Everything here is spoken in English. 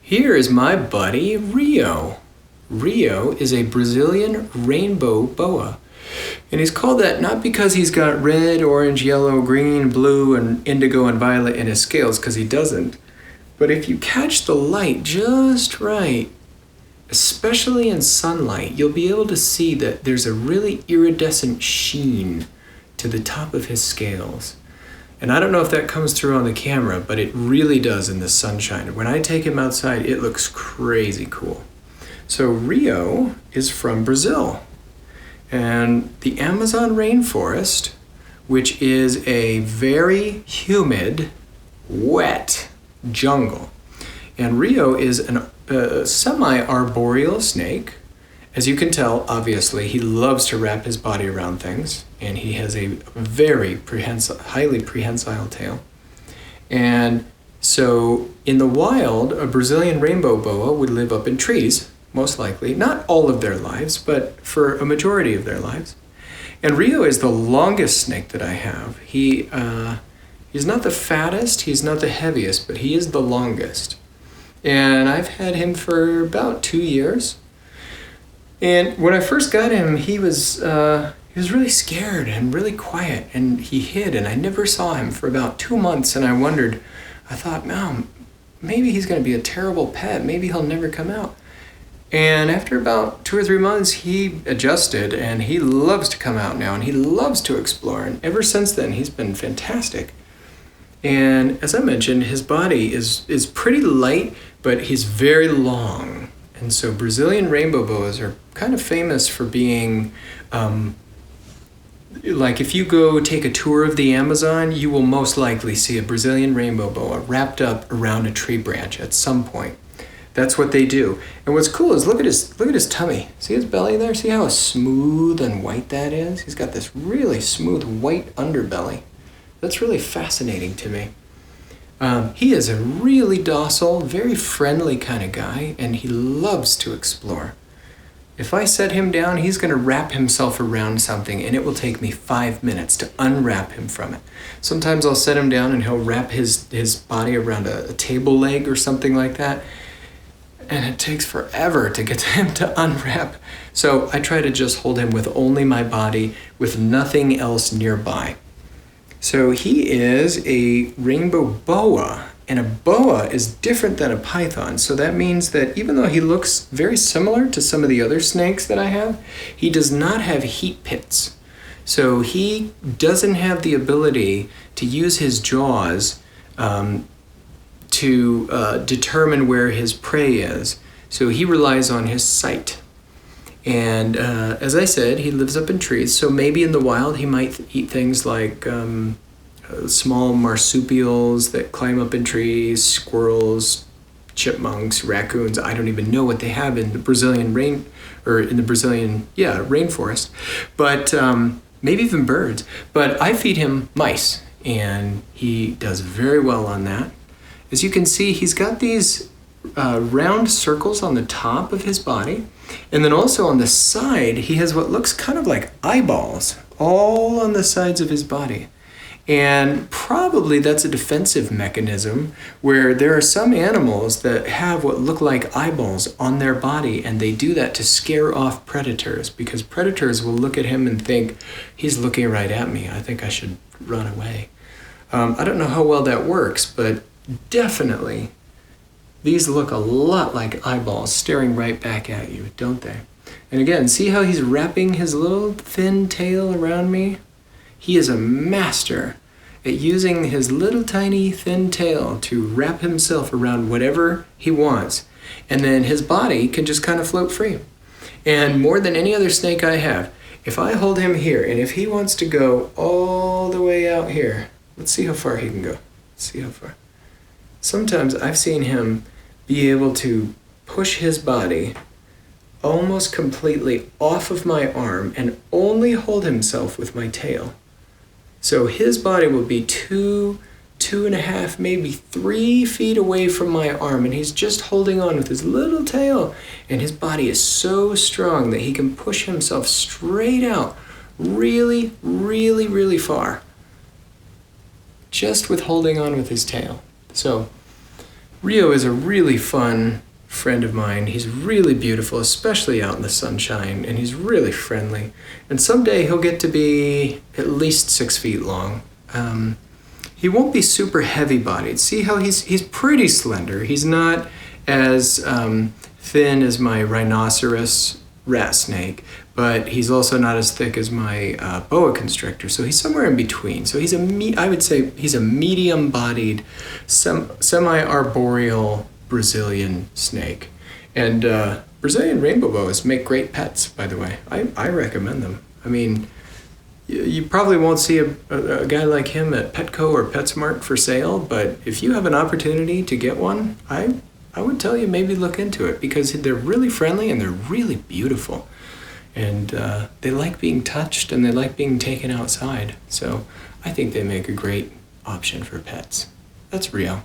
Here is my buddy Rio. Rio is a Brazilian Rainbow Boa. And he's called that not because he's got red, orange, yellow, green, blue, and indigo and violet in his scales, because he doesn't. But if you catch the light just right, especially in sunlight, you'll be able to see that there's a really iridescent sheen to the top of his scales. And I don't know if that comes through on the camera, but it really does in the sunshine. When I take him outside, it looks crazy cool. So Rio is from Brazil. And the Amazon rainforest, which is a very humid, wet jungle. And Rio is a semi-arboreal snake. As you can tell, obviously, he loves to wrap his body around things, and he has a very highly prehensile tail. And so in the wild, a Brazilian rainbow boa would live up in trees, most likely. Not all of their lives, but for a majority of their lives. And Rio is the longest snake that I have. He's not the fattest, he's not the heaviest, but he is the longest. And I've had him for about 2 years. And when I first got him, he was really scared and really quiet, and he hid, and I never saw him for about 2 months, and I thought, man, maybe he's going to be a terrible pet. Maybe he'll never come out. And after about 2 or 3 months, he adjusted, and he loves to come out now, and he loves to explore. And ever since then, he's been fantastic. And as I mentioned, his body is pretty light, but he's very long. And so Brazilian rainbow boas are kind of famous for being, like if you go take a tour of the Amazon, you will most likely see a Brazilian rainbow boa wrapped up around a tree branch at some point. That's what they do. And what's cool is look at his tummy. See his belly there? See how smooth and white that is? He's got this really smooth white underbelly. That's really fascinating to me. He is a really docile, very friendly kind of guy, and he loves to explore. If I set him down, he's going to wrap himself around something, and it will take me 5 minutes to unwrap him from it. Sometimes I'll set him down and he'll wrap his body around a table leg or something like that, and it takes forever to get him to unwrap. So I try to just hold him with only my body, with nothing else nearby. So he is a rainbow boa, and a boa is different than a python. So that means that even though he looks very similar to some of the other snakes that I have, he does not have heat pits. So he doesn't have the ability to use his jaws to determine where his prey is. So he relies on his sight. And as I said, he lives up in trees, so maybe in the wild he might eat things like small marsupials that climb up in trees, squirrels, chipmunks, raccoons. I don't even know what they have in the Brazilian rainforest, but maybe even birds. But I feed him mice, and he does very well on that. As you can see, he's got these round circles on the top of his body. And then also on the side, he has what looks kind of like eyeballs all on the sides of his body. And probably that's a defensive mechanism where there are some animals that have what look like eyeballs on their body, and they do that to scare off predators, because predators will look at him and think, he's looking right at me. I think I should run away. I don't know how well that works, but definitely these look a lot like eyeballs staring right back at you, don't they? And again, see how he's wrapping his little thin tail around me? He is a master at using his little tiny thin tail to wrap himself around whatever he wants. And then his body can just kind of float free. And more than any other snake I have, if I hold him here, and if he wants to go all the way out here, let's see how far he can go. Let's see how far. Sometimes I've seen him be able to push his body almost completely off of my arm and only hold himself with my tail. So his body will be 2.5, maybe 3 feet away from my arm, and he's just holding on with his little tail, and his body is so strong that he can push himself straight out really, really, really far just with holding on with his tail. So Rio is a really fun friend of mine. He's really beautiful, especially out in the sunshine, and he's really friendly. And someday he'll get to be at least 6 feet long. He won't be super heavy-bodied. See how he's pretty slender. He's not as thin as my rhinoceros rat snake, but he's also not as thick as my boa constrictor. So he's somewhere in between. So I would say he's a medium-bodied, semi-arboreal Brazilian snake. And Brazilian rainbow boas make great pets, by the way. I recommend them. I mean, you probably won't see a guy like him at Petco or PetSmart for sale, but if you have an opportunity to get one, I would tell you maybe look into it, because they're really friendly and they're really beautiful. And they like being touched and they like being taken outside. So I think they make a great option for pets. That's Rio.